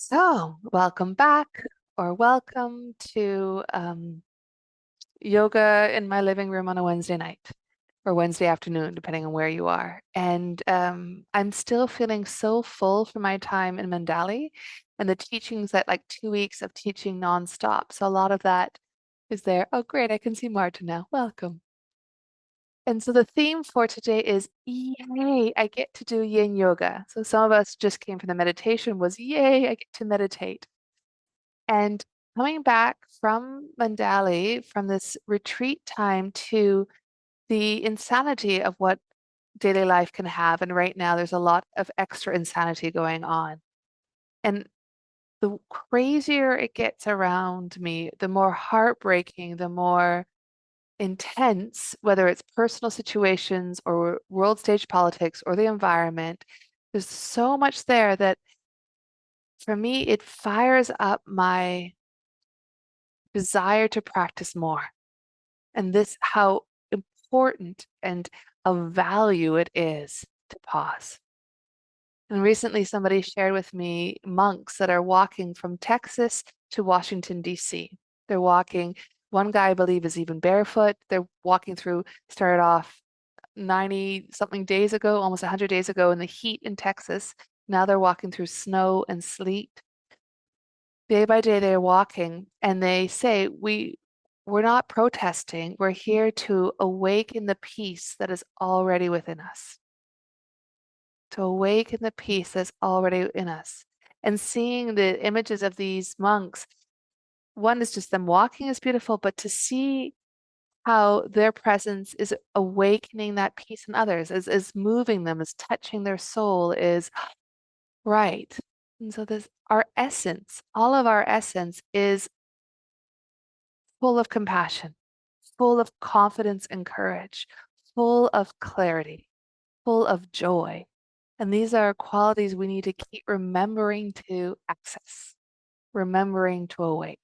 So, welcome back or welcome to yoga in my living room on a Wednesday night or Wednesday afternoon, depending on where you are. And I'm still feeling so full from my time in Mandali and the teachings that like 2 weeks of teaching nonstop. So, a lot of that is there. Oh, great. I can see Marta now. Welcome. And so the theme for today is yay, I get to do yin yoga. So some of us just came from the meditation was yay, I get to meditate. And coming back from Mandali, from this retreat time to the insanity of what daily life can have. And right now, there's a lot of extra insanity going on. And the crazier it gets around me, the more heartbreaking, the more intense, whether it's personal situations or world stage politics or the environment, there's so much there that for me, it fires up my desire to practice more. And this, how important and of value it is to pause. And recently, somebody shared with me monks that are walking from Texas to Washington, D.C. They're walking, one guy I believe is even barefoot. They're walking through, started off 90 something days ago, almost 100 days ago in the heat in Texas. Now they're walking through snow and sleet. Day by day they're walking and they say, we're not protesting, we're here to awaken the peace that is already within us. To awaken the peace that's already in us. And seeing the images of these monks, one is just them walking is beautiful, but to see how their presence is awakening that peace in others, is moving them, is touching their soul, is right. And so this our essence, all of our essence is full of compassion, full of confidence and courage, full of clarity, full of joy. And these are qualities we need to keep remembering to access, remembering to awake.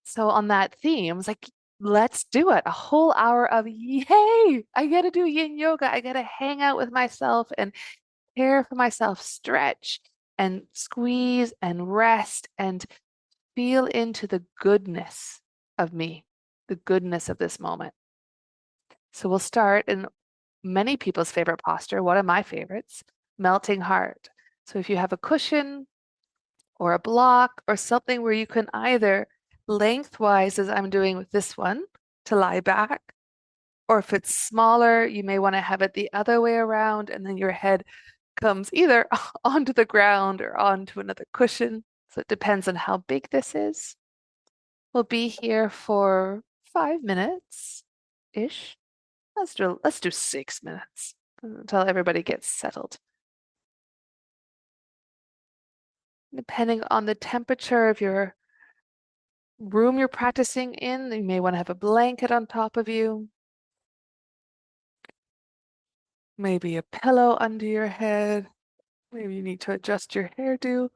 So on that theme, it's like, let's do it. A whole hour of yay, I get to do yin yoga. I get to hang out with myself and care for myself, stretch and squeeze and rest and feel into the goodness of me, the goodness of this moment. So we'll start in many people's favorite posture, one of my favorites, melting heart. So if you have a cushion or a block or something where you can either lengthwise, as I'm doing with this one, to lie back, or if it's smaller, you may want to have it the other way around, and then your head comes either onto the ground or onto another cushion. So it depends on how big this is. We'll be here for 5 minutes-ish. Let's do 6 minutes until everybody gets settled. Depending on the temperature of your room you're practicing in, you may want to have a blanket on top of you, maybe a pillow under your head. Maybe you need to adjust your hairdo.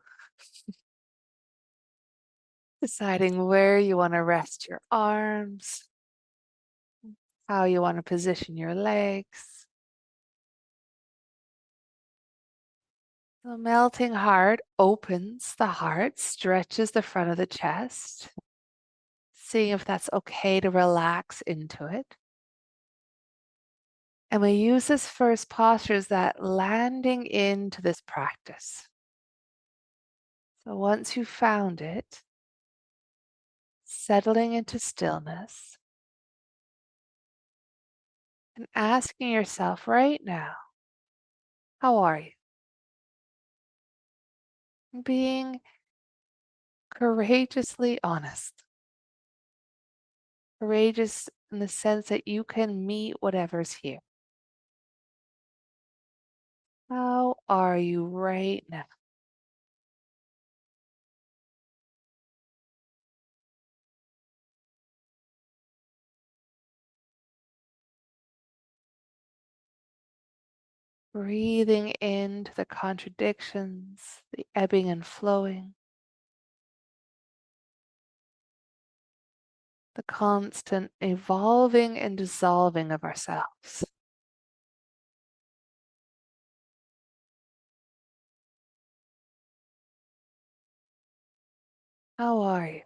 Deciding where you want to rest your arms, how you want to position your legs. The melting heart opens the heart, stretches the front of the chest, seeing if that's okay to relax into it. And we use this first posture as that landing into this practice. So once you've found it, settling into stillness and asking yourself right now, how are you? Being courageously honest. Courageous in the sense that you can meet whatever's here. How are you right now? Breathing into the contradictions, the ebbing and flowing, the constant evolving and dissolving of ourselves. How are you?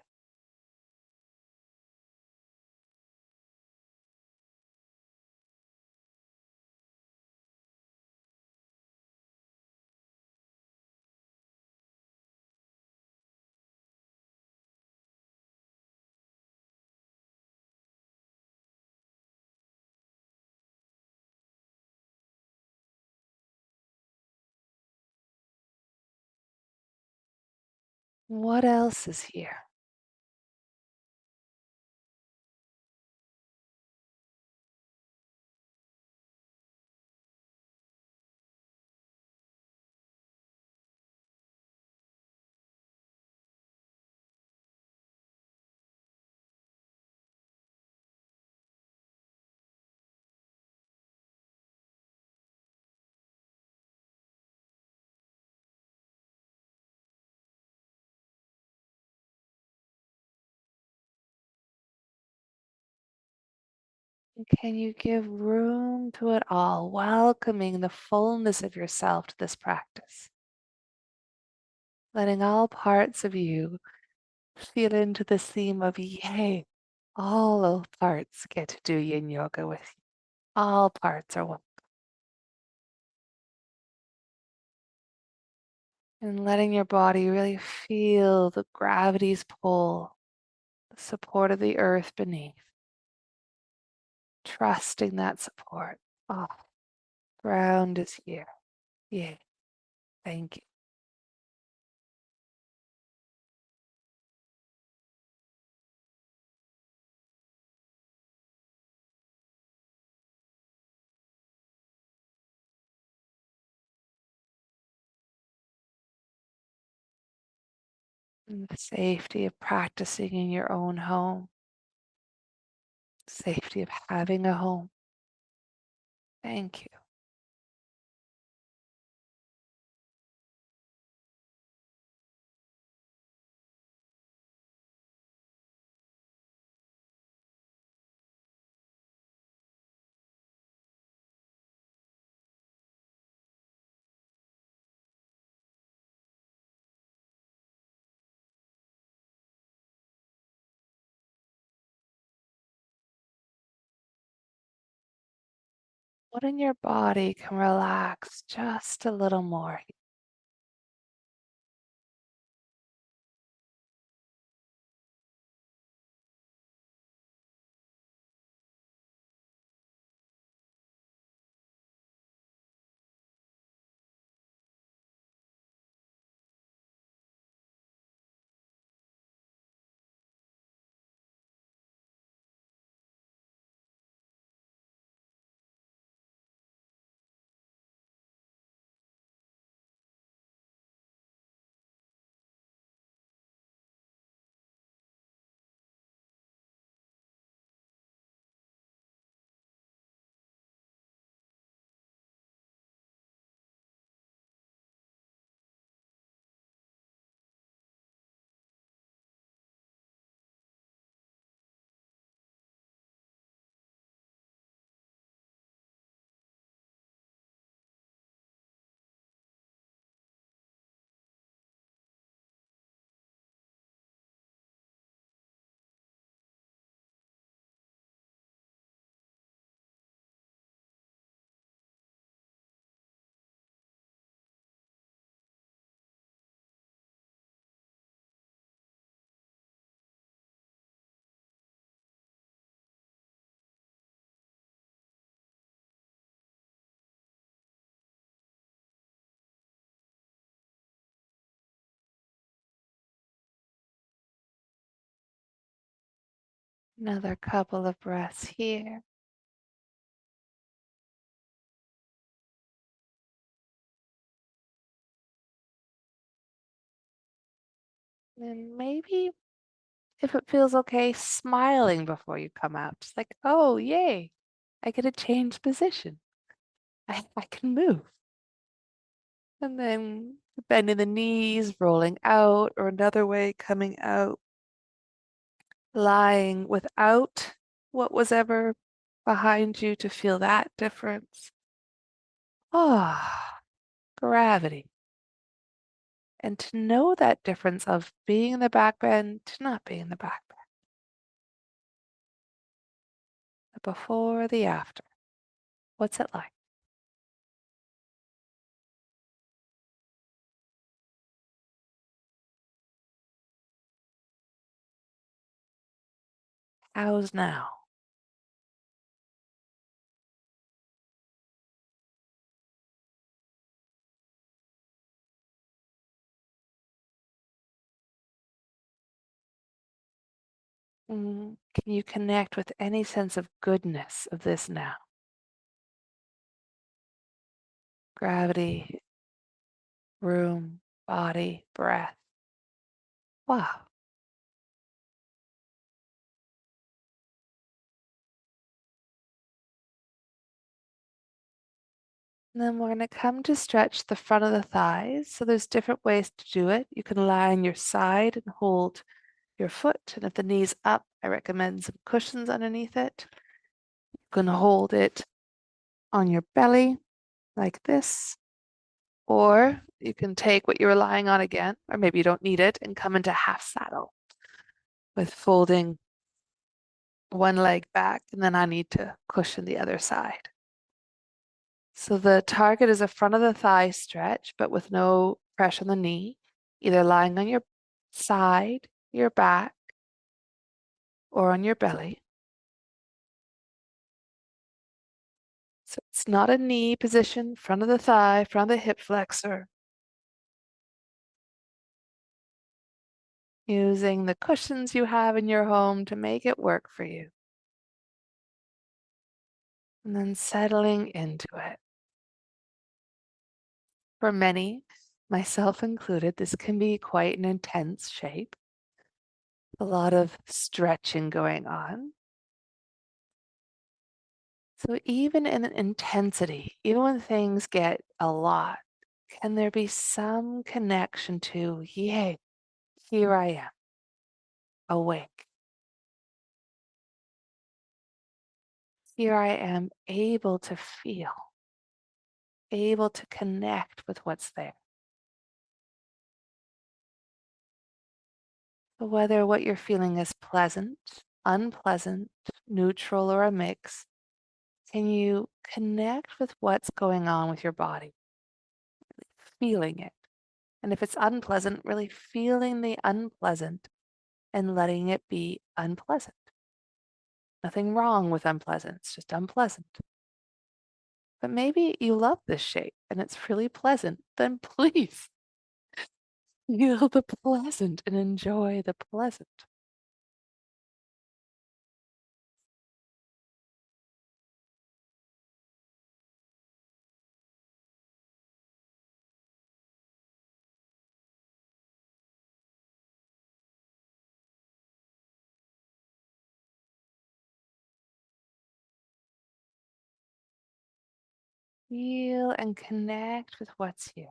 What else is here? And can you give room to it all, welcoming the fullness of yourself to this practice? Letting all parts of you feel into this theme of yay. All the parts get to do yin yoga with you. All parts are one. And letting your body really feel the gravity's pull, the support of the earth beneath. Trusting that support. Oh, ground is here. Yay. Thank you. And the safety of practicing in your own home, safety of having a home. Thank you. What in your body can relax just a little more? Another couple of breaths here. And maybe, if it feels okay, smiling before you come out. Just like, oh, yay, I get to change position. I can move. And then bending the knees, rolling out, or another way, coming out, lying without what was ever behind you to feel that difference. Ah, gravity. and to know that difference of being in the background to not being in the background, the before, the after. What's it like? How's now? Can you connect with any sense of goodness of this now? Gravity, room, body, breath. Wow. And then we're going to come to stretch the front of the thighs. So there's different ways to do it. You can lie on your side and hold your foot. And if the knee's up, I recommend some cushions underneath it. You can hold it on your belly like this. Or you can take what you're relying on again, or maybe you don't need it, and come into half saddle with folding one leg back, and then I need to cushion the other side. So the target is a front of the thigh stretch, but with no pressure on the knee, either lying on your side, your back, or on your belly. So it's not a knee position, front of the thigh, front of the hip flexor. Using the cushions you have in your home to make it work for you. And then settling into it. For many, myself included, this can be quite an intense shape. A lot of stretching going on. So even in intensity, even when things get a lot, can there be some connection to, yay, here I am, awake. Here I am able to feel, able to connect with what's there. So whether what you're feeling is pleasant, unpleasant, neutral, or a mix, can you connect with what's going on with your body, feeling it? And if it's unpleasant, really feeling the unpleasant and letting it be unpleasant. Nothing wrong with unpleasant, it's just unpleasant. But maybe you love this shape and it's really pleasant, then please feel the pleasant and enjoy the pleasant. Feel and connect with what's here.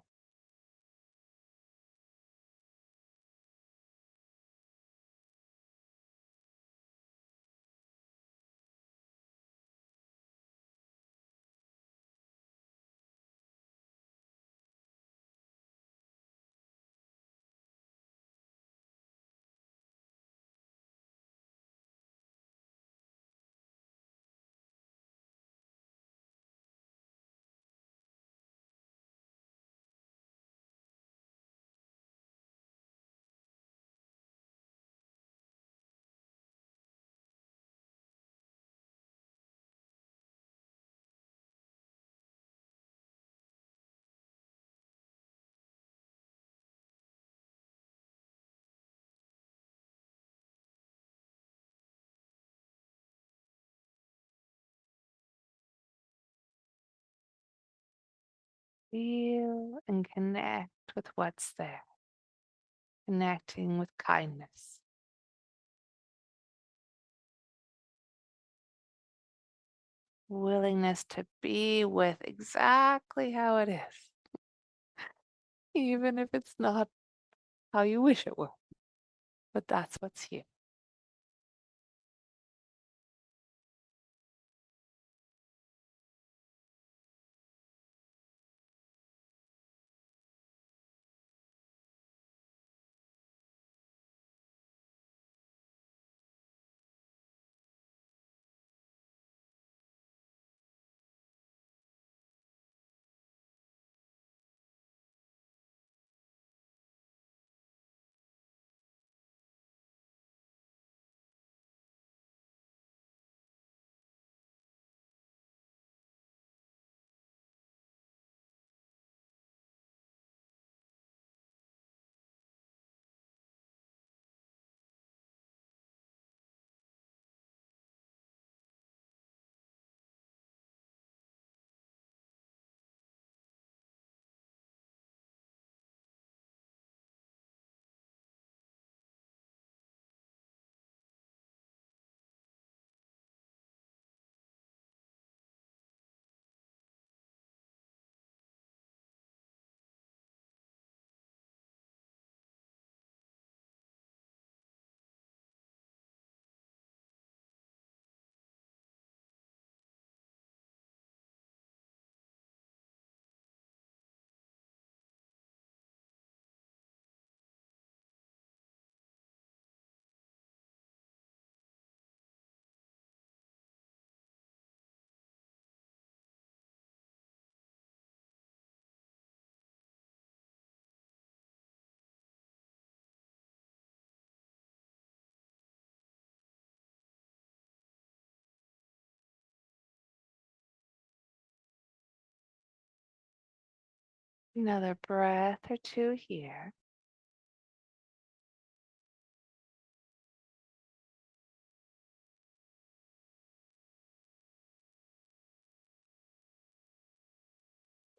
Feel and connect with what's there. Connecting with kindness. Willingness to be with exactly how it is, even if it's not how you wish it were. But that's what's here. Another breath or two here.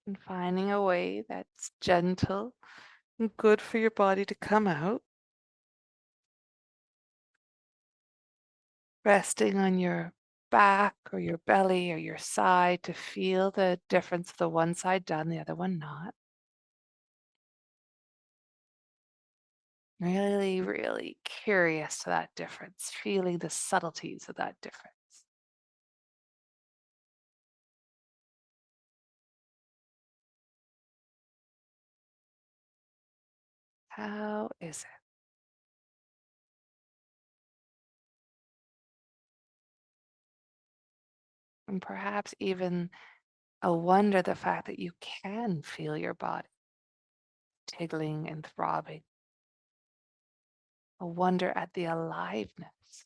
And finding a way that's gentle and good for your body to come out. Resting on your back or your belly or your side to feel the difference of the one side done, the other one not. Really, really curious to that difference, feeling the subtleties of that difference. How is it? And perhaps even a wonder the fact that you can feel your body tingling and throbbing. A wonder at the aliveness.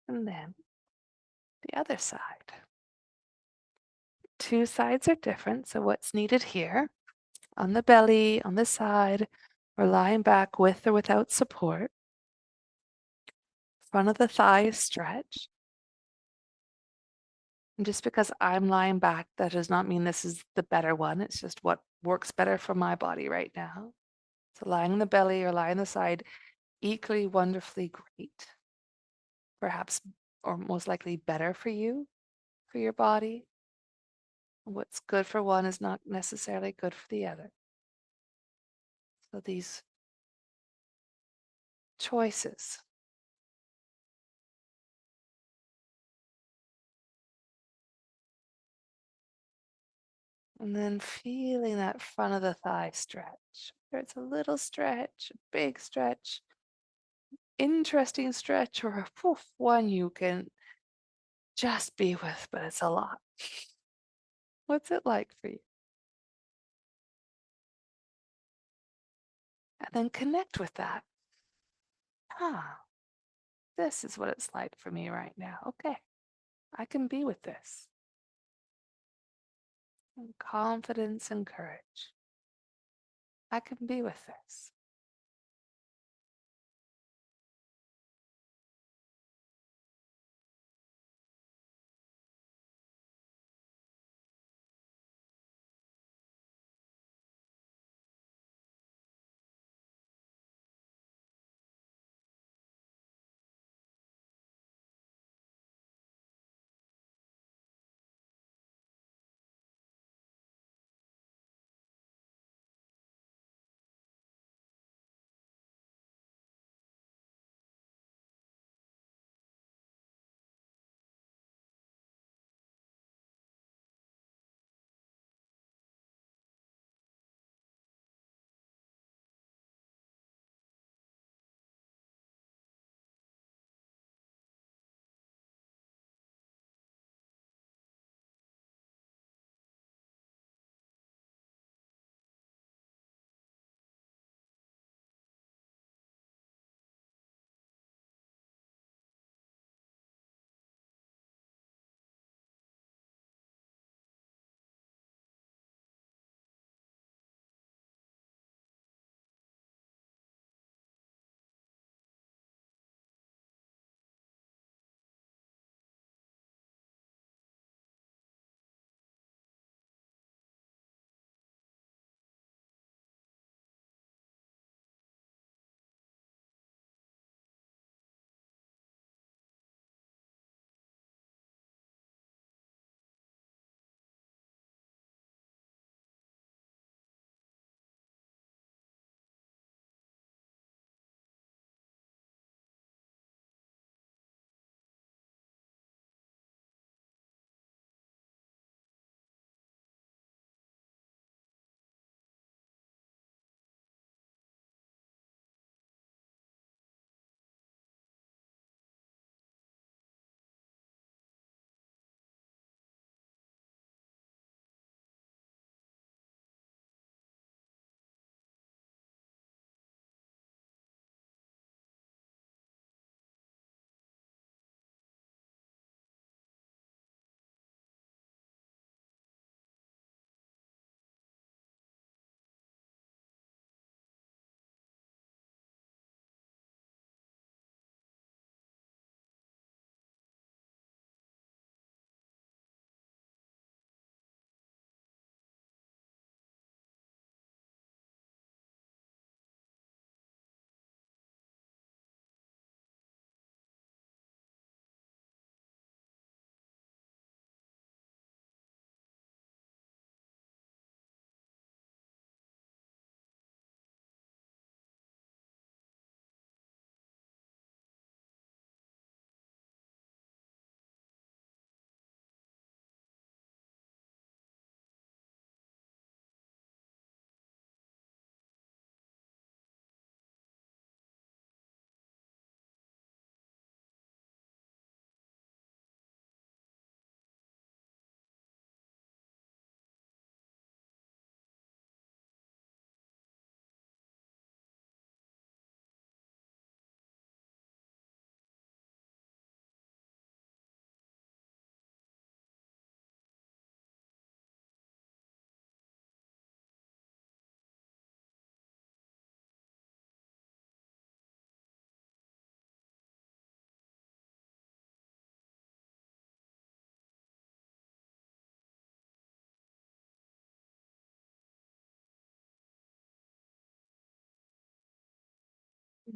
And then the other side. Two sides are different, so what's needed here on the belly, on the side, or lying back with or without support. Front of the thigh is stretched. And just because I'm lying back, that does not mean this is the better one. It's just what works better for my body right now. So lying on the belly or lying on the side, equally wonderfully great. Perhaps, or most likely better for you, for your body. What's good for one is not necessarily good for the other. So these choices. And then feeling that front of the thigh stretch. Whether it's a little stretch, a big stretch, interesting stretch, or a one you can just be with, but it's a lot. What's it like for you? And then connect with that. Ah, this is what it's like for me right now. Okay, I can be with this. And confidence and courage. I can be with this.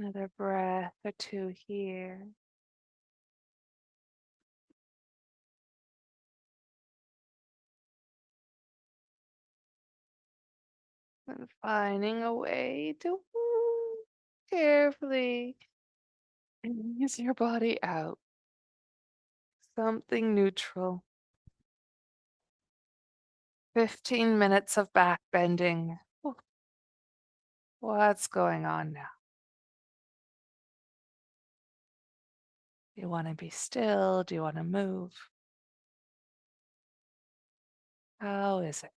Another breath or two here. And finding a way to carefully ease your body out. Something neutral. 15 minutes of back bending. What's going on now? Do you want to be still? Do you want to move? How is it?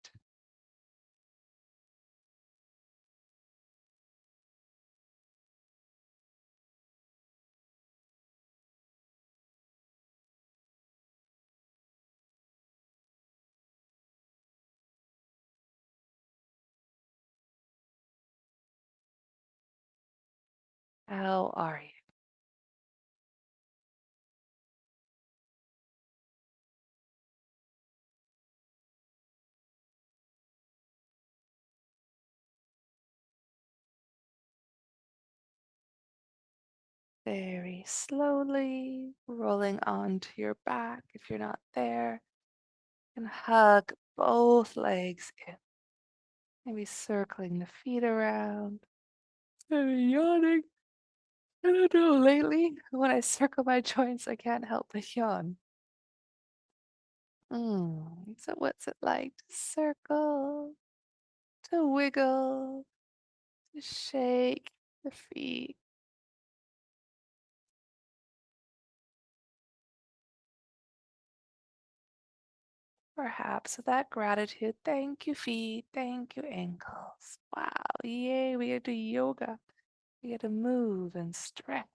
How are you? Very slowly rolling onto your back if you're not there, and hug both legs in. Maybe circling the feet around. Maybe yawning. I don't know, lately, when I circle my joints, I can't help but yawn. So what's it like to circle, to wiggle, to shake the feet? Perhaps with that gratitude, thank you feet, thank you ankles. Wow, yay, we get to yoga. We get to move and stretch.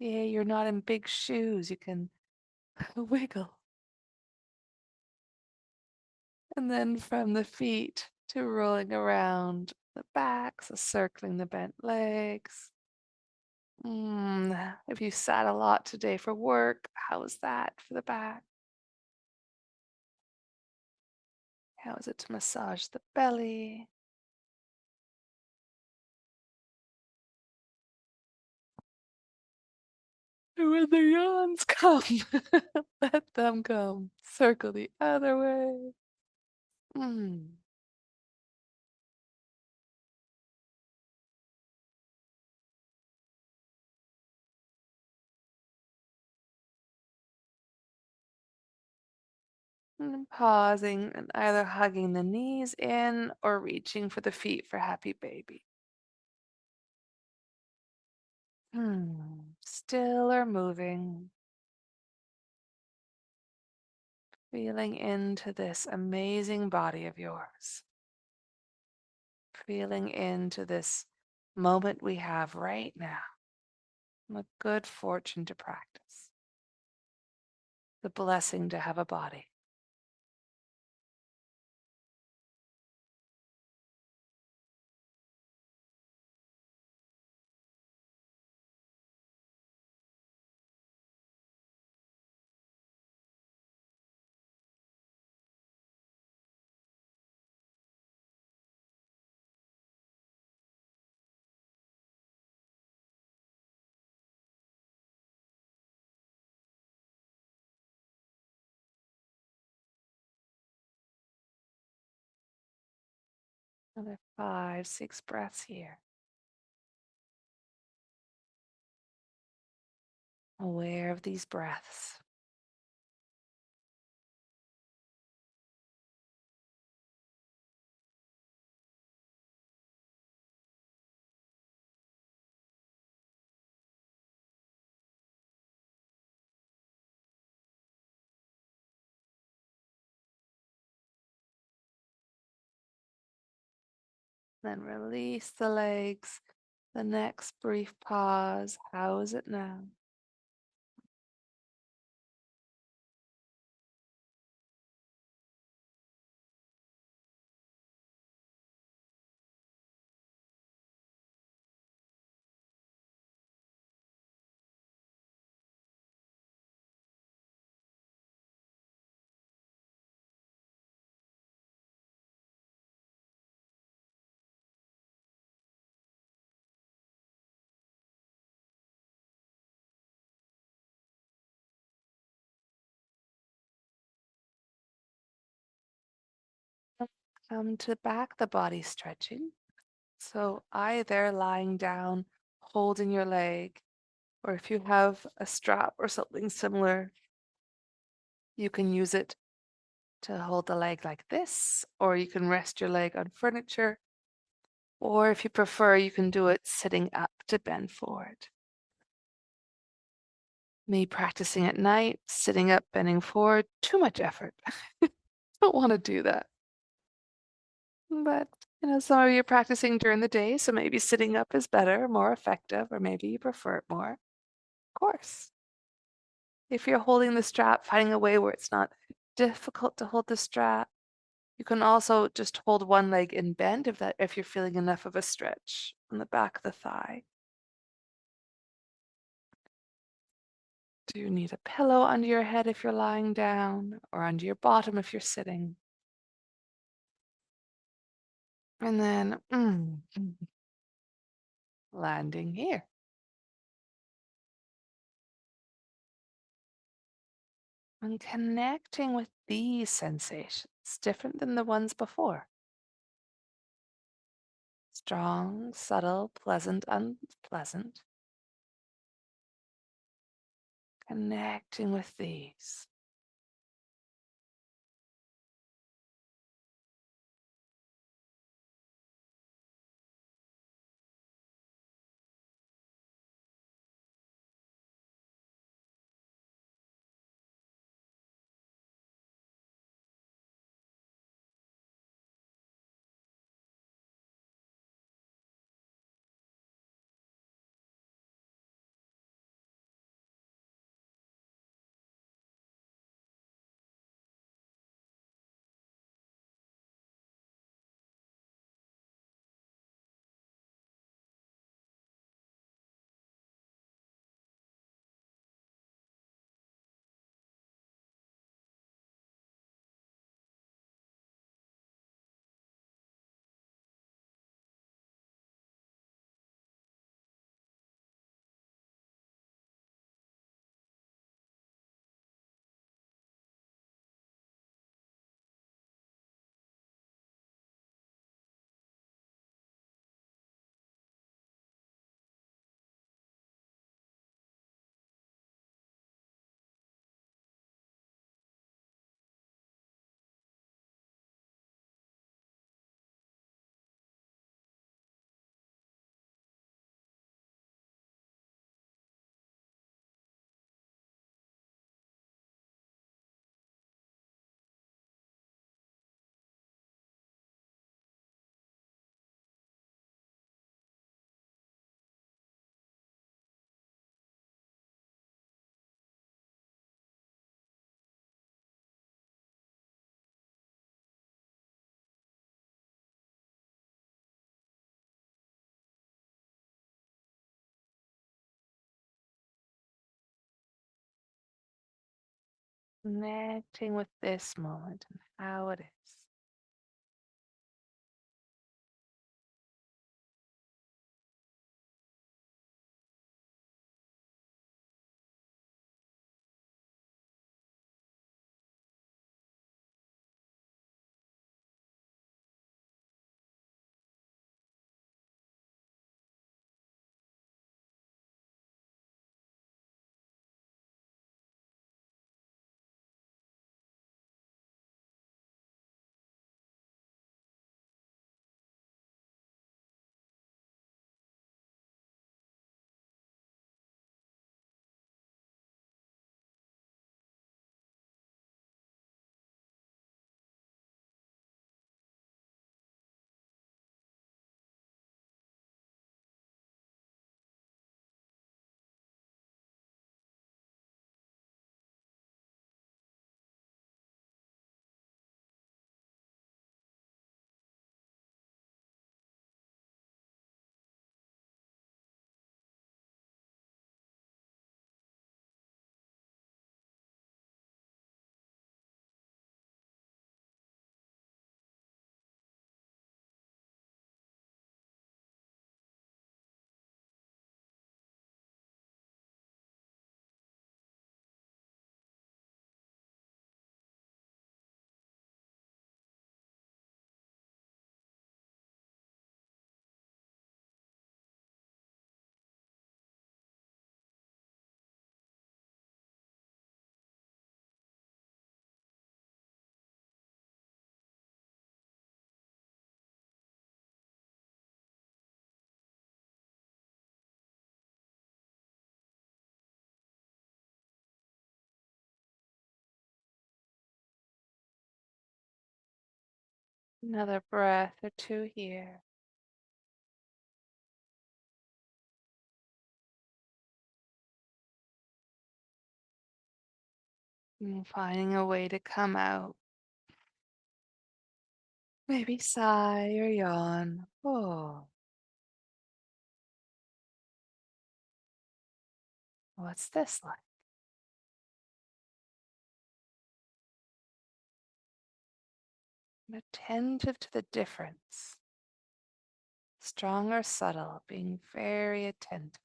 Yay, you're not in big shoes, you can wiggle. And then from the feet to rolling around the back, so circling the bent legs. If you sat a lot today for work, how was that for the back? How is it to massage the belly? And when the yawns come, let them come. Circle the other way. Mm. And pausing and either hugging the knees in or reaching for the feet for happy baby. Still or moving. Feeling into this amazing body of yours. Feeling into this moment we have right now. A good fortune to practice. The blessing to have a body. Another 5, 6 breaths here. Aware of these breaths. Then release the legs. The next brief pause. How is it now? Come to back the body stretching. So either lying down, holding your leg, or if you have a strap or something similar, you can use it to hold the leg like this, or you can rest your leg on furniture, or if you prefer, you can do it sitting up to bend forward. Me practicing at night, sitting up, bending forward, too much effort. Don't want to do that. But, some of you are practicing during the day, so maybe sitting up is better, more effective, or maybe you prefer it more. Of course. If you're holding the strap, finding a way where it's not difficult to hold the strap, you can also just hold one leg in bend if you're feeling enough of a stretch on the back of the thigh. Do you need a pillow under your head if you're lying down, or under your bottom if you're sitting? And then landing here. And connecting with these sensations, different than the ones before. Strong, subtle, pleasant, unpleasant. Connecting with these. Connecting with this moment and how it is. Another breath or two here. And finding a way to come out. Maybe sigh or yawn. Oh, what's this like? Attentive to the difference. Strong or subtle, being very attentive.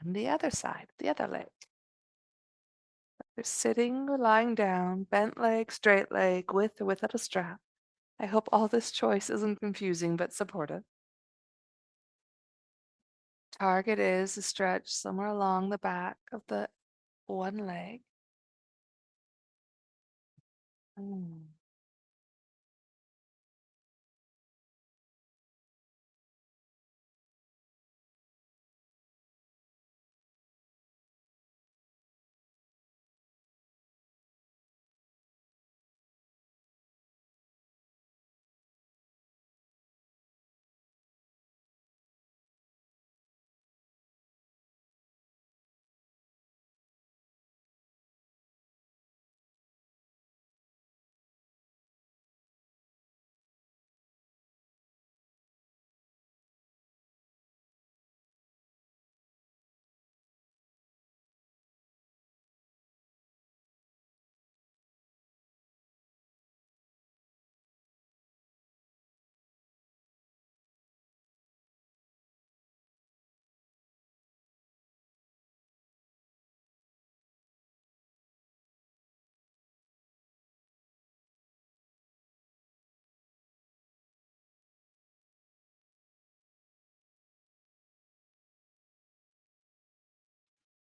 And the other side, the other leg. You're sitting or lying down, bent leg, straight leg, with or without a strap. I hope all this choice isn't confusing but supportive. Target is a stretch somewhere along the back of the one leg. Mm.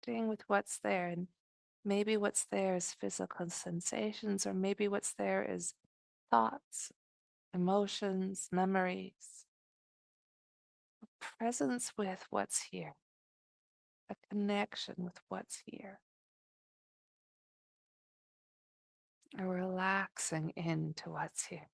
Staying with what's there, and maybe what's there is physical sensations, or maybe what's there is thoughts, emotions, memories, presence with what's here, a connection with what's here, a relaxing into what's here.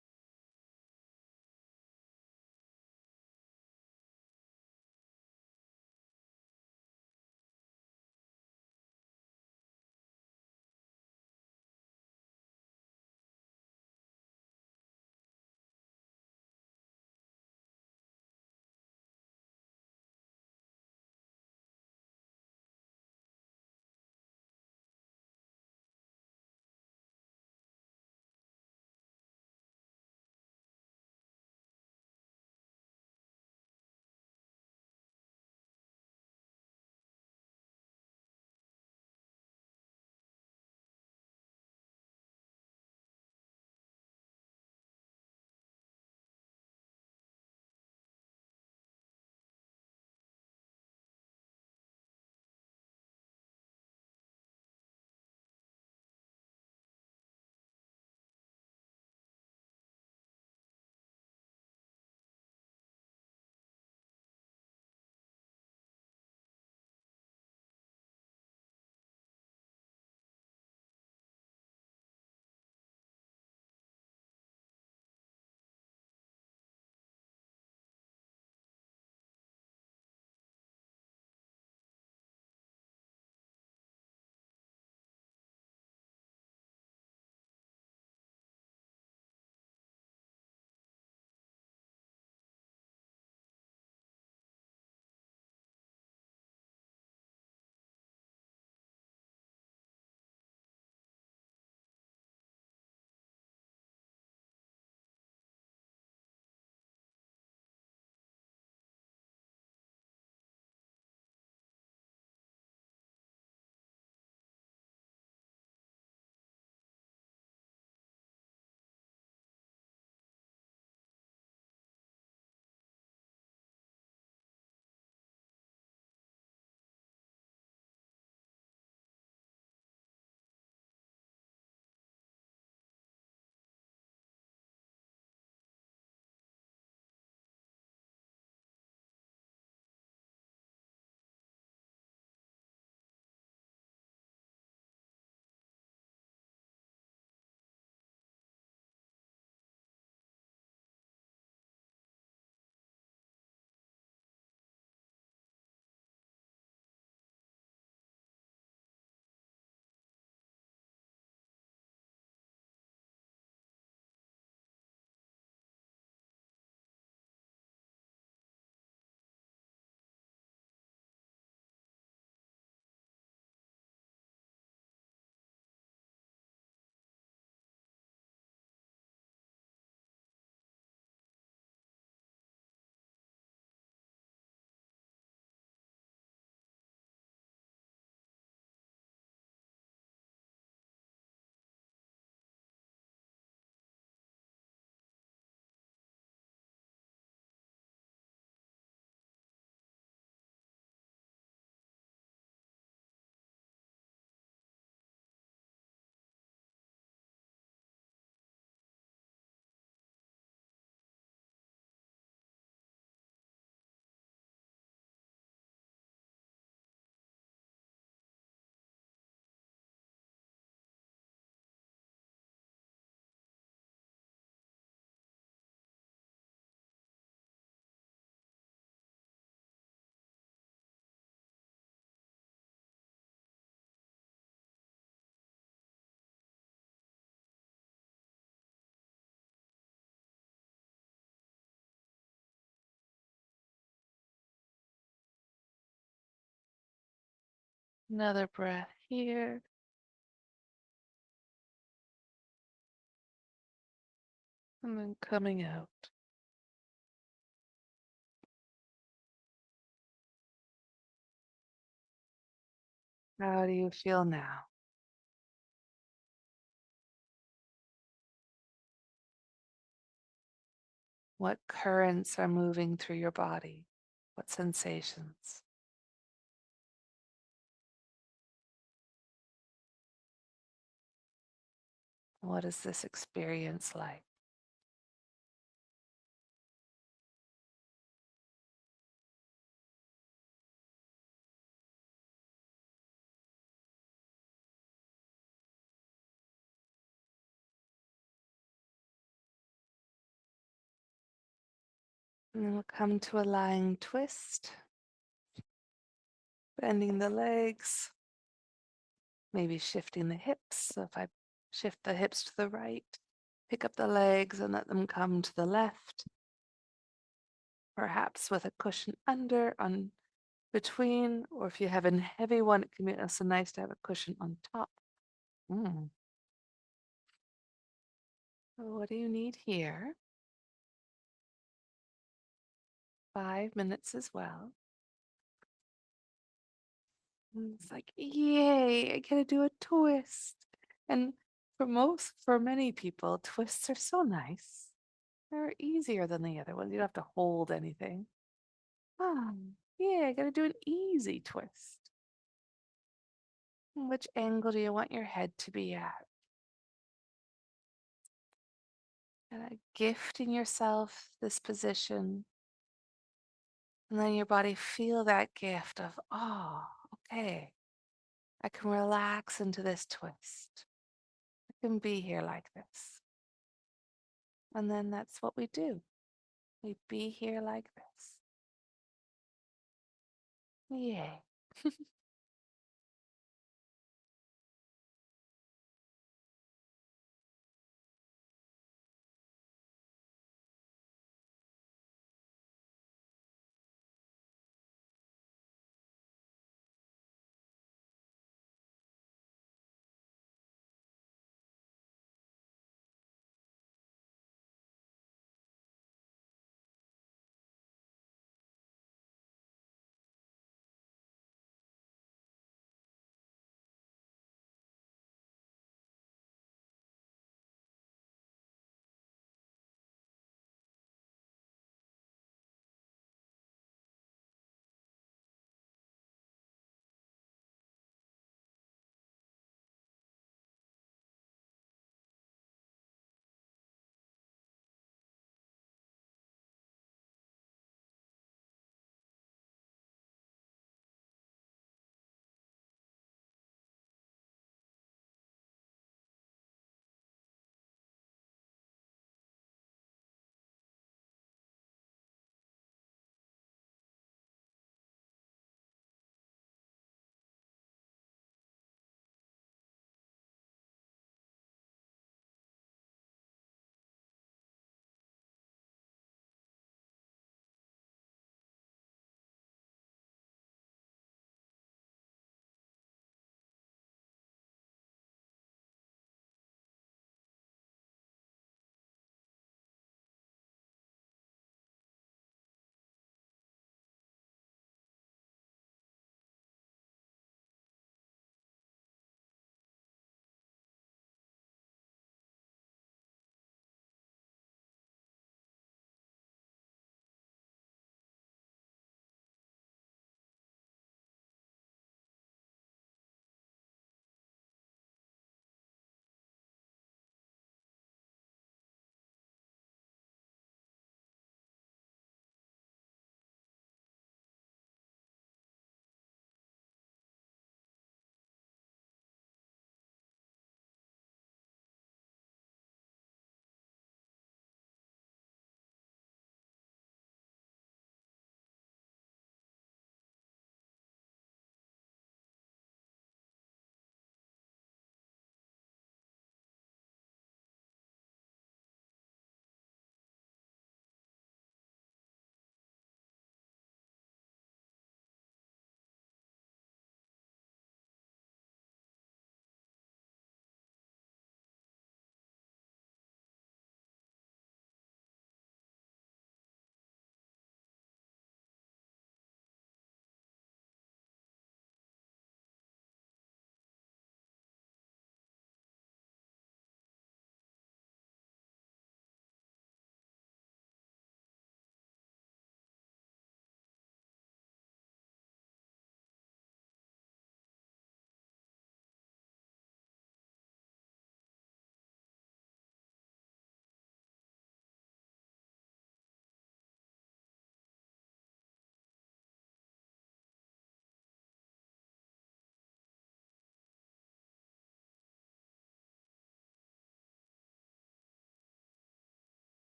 Another breath here. And then coming out. How do you feel now? What currents are moving through your body? What sensations? What is this experience like? And then we'll come to a lying twist, bending the legs, maybe shifting the hips. So if I shift the hips to the right, pick up the legs and let them come to the left, perhaps with a cushion under on between, or if you have a heavy one, it can be also nice to have a cushion on top. Mm. So what do you need here? 5 minutes as well. And it's like, yay, I get to do a twist. And for many people, twists are so nice. They're easier than the other ones. You don't have to hold anything. Ah, yeah, I gotta do an easy twist. Which angle do you want your head to be at? And gifting yourself this position, and then your body feel that gift of, oh, okay, I can relax into this twist. I can be here like this. And then that's what we do. We be here like this. Yay.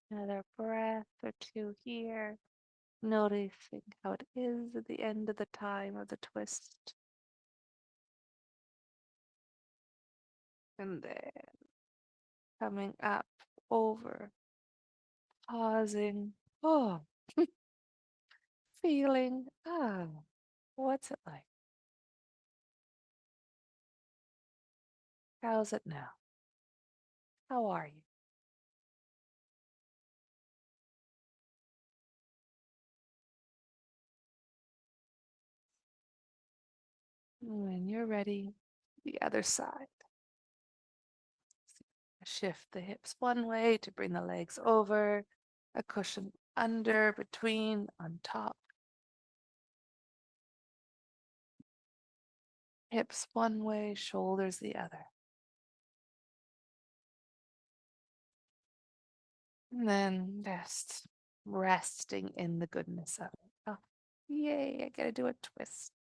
Another breath or two here, noticing how it is at the end of the time of the twist. And then coming up over, pausing. Oh, feeling. Ah, what's it like? How's it now? How are you? When you're ready, the other side. Shift the hips one way to bring the legs over, a cushion under, between, on top. Hips one way, shoulders the other. And then just resting in the goodness of it. Oh, yay, I gotta do a twist.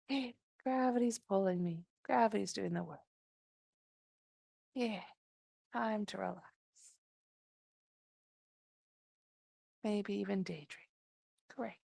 Hey, gravity's pulling me. Gravity's doing the work. Yeah, time to relax. Maybe even daydream. Great.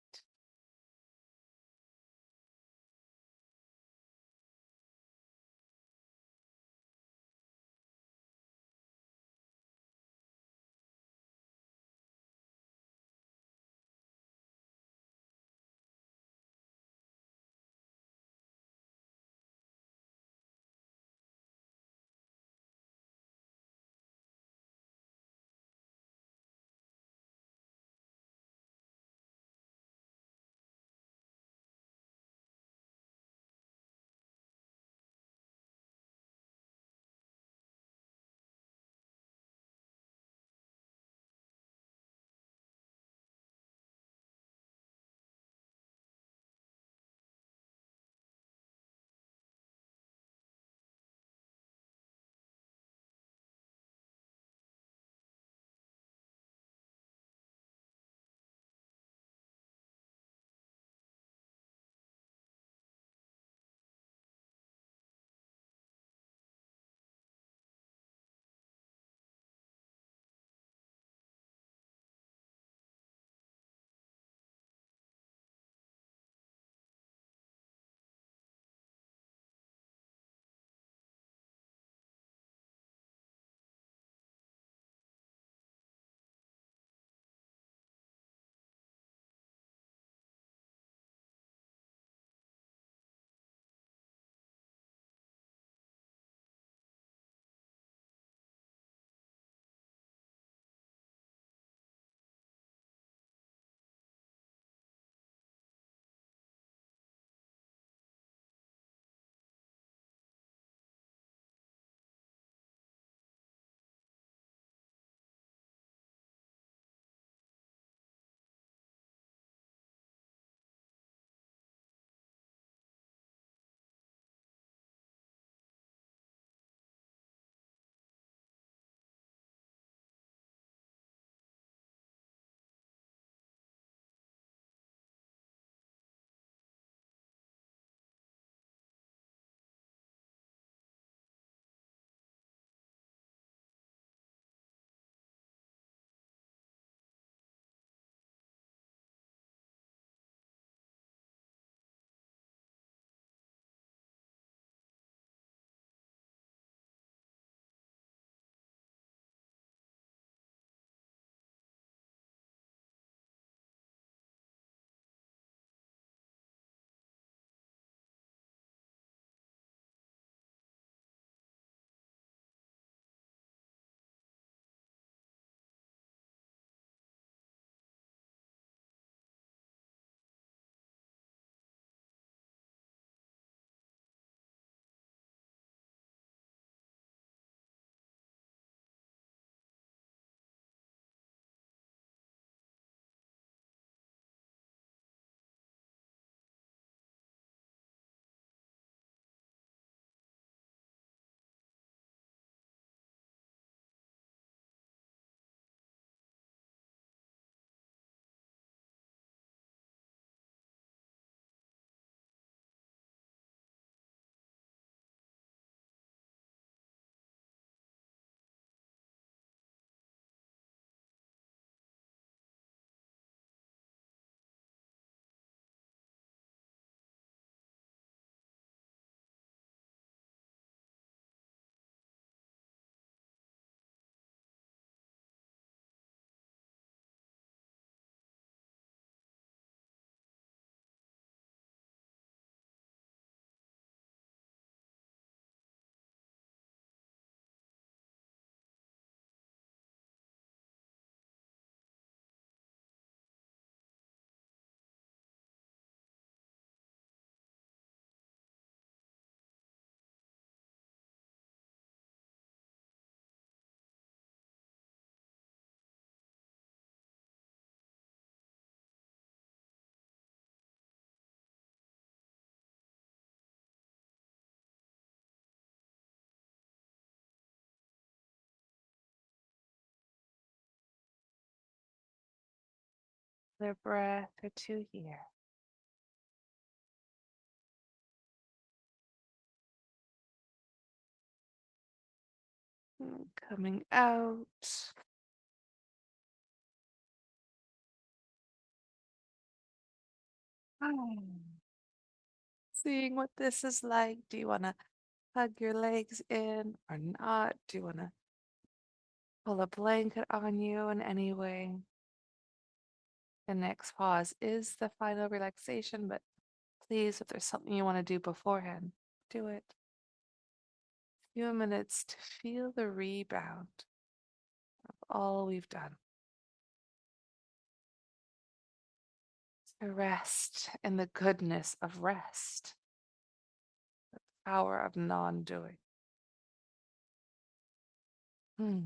Another breath or two here. Coming out. Seeing what this is like. Do you want to hug your legs in or not? Do you want to pull a blanket on you in any way? The next pause is the final relaxation, but please, if there's something you want to do beforehand, do it. Few minutes to feel the rebound of all we've done. To rest in the goodness of rest, the power of non-doing. Hmm.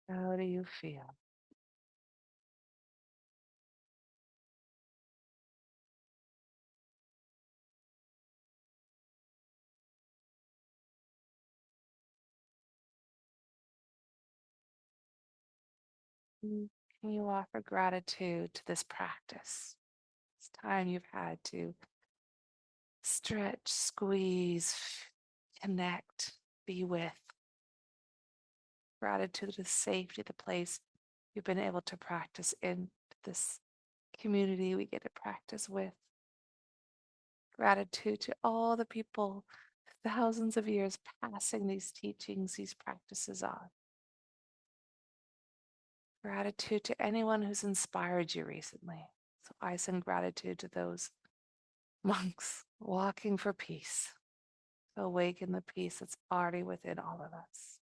How do you feel? Can you offer gratitude to this practice? This time you've had to stretch, squeeze, connect, be with. Gratitude to the safety, the place you've been able to practice in, this community we get to practice with. Gratitude to all the people, thousands of years passing these teachings, these practices on. Gratitude to anyone who's inspired you recently. So I send gratitude to those monks walking for peace, to awaken the peace that's already within all of us.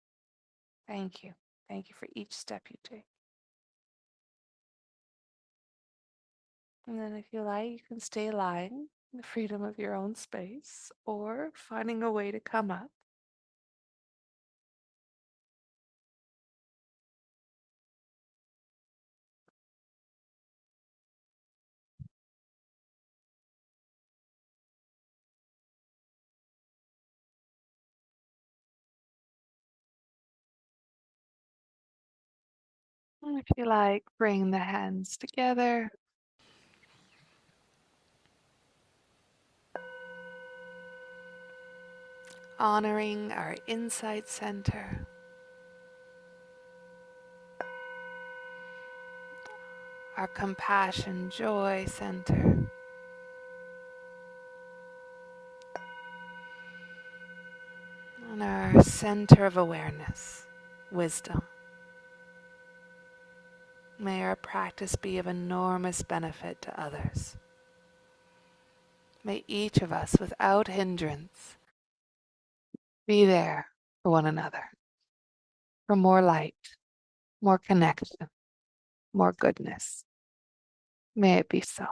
Thank you. Thank you for each step you take. And then if you like, you can stay lying. the freedom of your own space, or finding a way to come up. And if you like, bring the hands together, honoring our insight center, our compassion, joy center, and our center of awareness, wisdom. May our practice be of enormous benefit to others. May each of us, without hindrance, be there for one another, for more light, more connection, more goodness. May it be so.